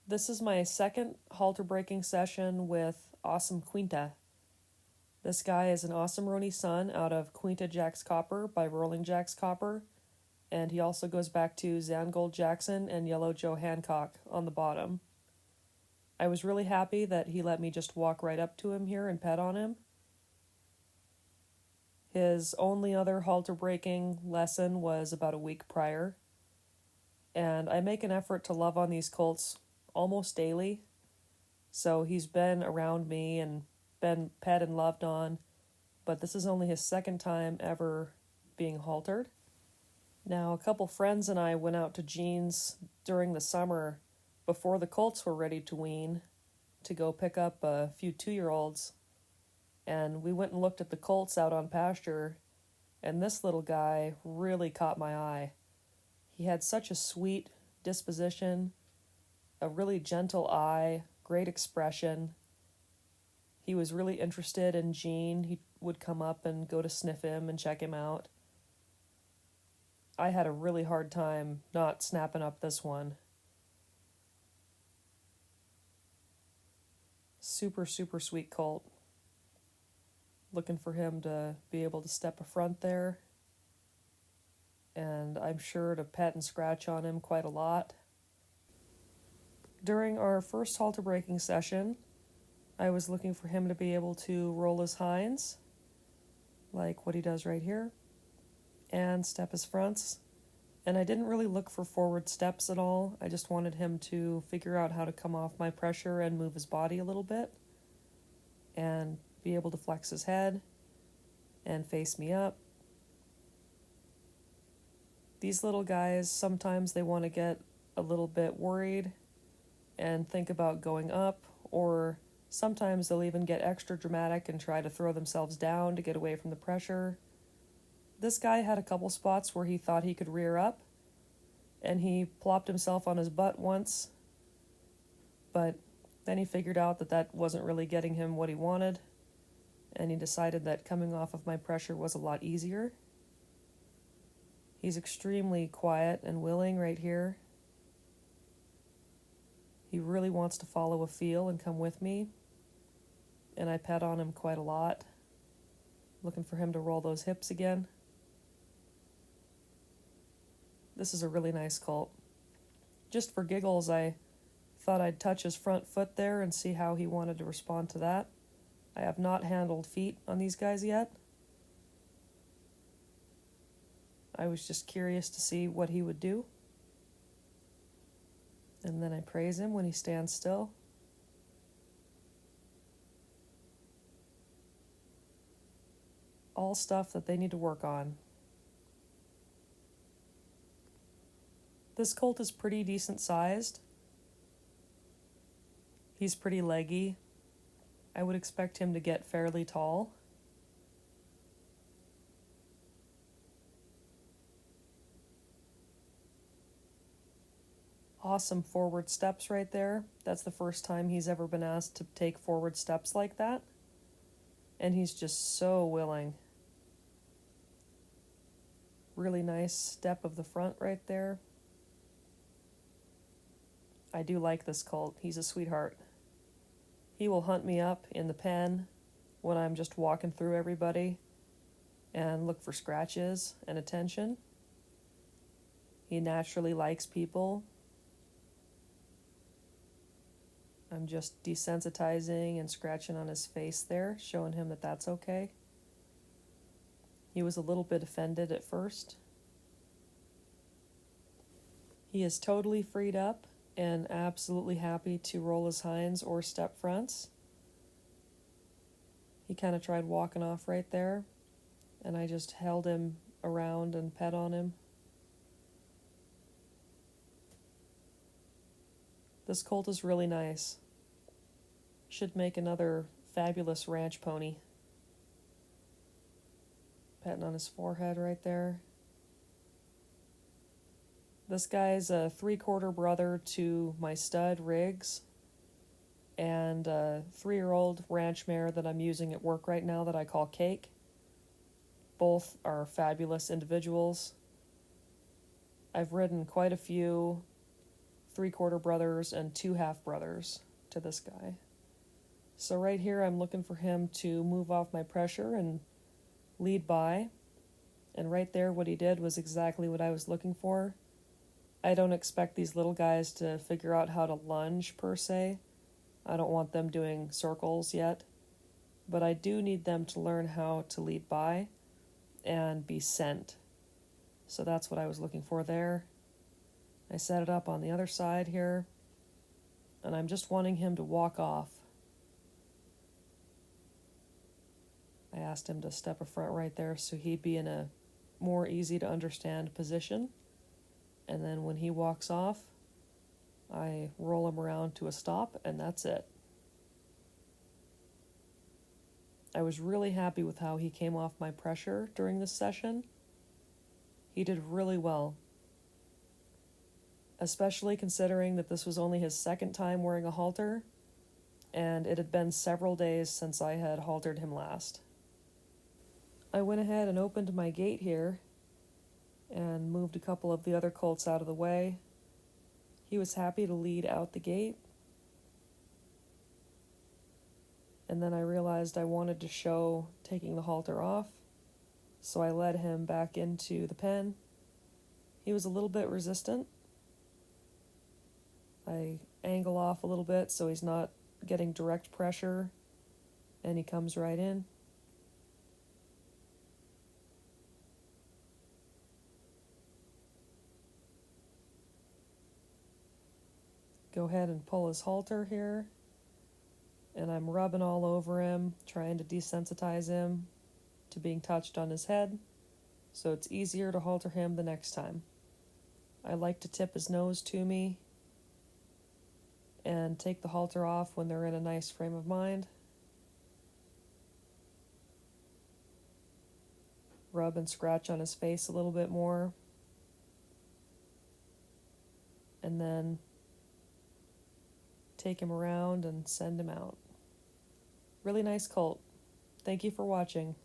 This is my second halter breaking session with Awesome Quinta. This guy is an awesome Roni son out of Quinta Jacks Copper by Rolling Jacks Copper, and he also goes back to Zangold Jackson and Yellow Joe Hancock on the bottom. I was really happy that he let me just walk right up to him here and pet on him. His only other halter breaking lesson was about a week prior, and I make an effort to love on these colts almost daily. So he's been around me and been pet and loved on, but this is only his second time ever being haltered. Now, a couple friends and I went out to Jean's during the summer before the colts were ready to wean to go pick up a few 2-year-olds, and we went and looked at the colts out on pasture, and this little guy really caught my eye. He had such a sweet disposition, a really gentle eye, great expression. He was really interested in Jean. He would come up and go to sniff him and check him out. I had a really hard time not snapping up this one. Super, super sweet colt. Looking for him to be able to step a front there. And I'm sure to pet and scratch on him quite a lot. During our first halter breaking session, I was looking for him to be able to roll his hinds, like what he does right here, and step his fronts. And I didn't really look for forward steps at all. I just wanted him to figure out how to come off my pressure and move his body a little bit, and be able to flex his head and face me up. These little guys, sometimes they want to get a little bit worried and think about going up, or sometimes they'll even get extra dramatic and try to throw themselves down to get away from the pressure. This guy had a couple spots where he thought he could rear up, and he plopped himself on his butt once, but then he figured out that that wasn't really getting him what he wanted, and he decided that coming off of my pressure was a lot easier. He's extremely quiet and willing right here. He really wants to follow a feel and come with me, and I pet on him quite a lot, looking for him to roll those hips again. This is a really nice colt. Just for giggles, I thought I'd touch his front foot there and see how he wanted to respond to that. I have not handled feet on these guys yet. I was just curious to see what he would do. And then I praise him when he stands still. All stuff that they need to work on. This colt is pretty decent sized. He's pretty leggy. I would expect him to get fairly tall. Awesome forward steps right there. That's the first time he's ever been asked to take forward steps like that. And he's just so willing. Really nice step of the front right there. I do like this colt. He's a sweetheart. He will hunt me up in the pen when I'm just walking through everybody and look for scratches and attention. He naturally likes people. I'm just desensitizing and scratching on his face there, showing him that that's okay. He was a little bit offended at first. He is totally freed up and absolutely happy to roll his hinds or step fronts. He kind of tried walking off right there, and I just held him around and pet on him. This colt is really nice. Should make another fabulous ranch pony. Petting on his forehead right there. This guy's a 3/4 brother to my stud Riggs, and a 3-year-old ranch mare that I'm using at work right now that I call Cake. Both are fabulous individuals. I've ridden quite a few 3/4 brothers and 2 half brothers to this guy. So right here, I'm looking for him to move off my pressure and lead by. And right there, what he did was exactly what I was looking for. I don't expect these little guys to figure out how to lunge, per se. I don't want them doing circles yet. But I do need them to learn how to lead by and be sent. So that's what I was looking for there. I set it up on the other side here. And I'm just wanting him to walk off. I asked him to step a front right there so he'd be in a more easy to understand position. And then when he walks off, I roll him around to a stop, and that's it. I was really happy with how he came off my pressure during this session. He did really well, especially considering that this was only his second time wearing a halter, and it had been several days since I had haltered him last. I went ahead and opened my gate here and moved a couple of the other colts out of the way. He was happy to lead out the gate. And then I realized I wanted to show taking the halter off, so I led him back into the pen. He was a little bit resistant. I angle off a little bit so he's not getting direct pressure, and he comes right in. Go ahead and pull his halter here, and I'm rubbing all over him, trying to desensitize him to being touched on his head, so it's easier to halter him the next time. I like to tip his nose to me and take the halter off when they're in a nice frame of mind. Rub and scratch on his face a little bit more, and then take him around and send him out. Really nice colt. Thank you for watching.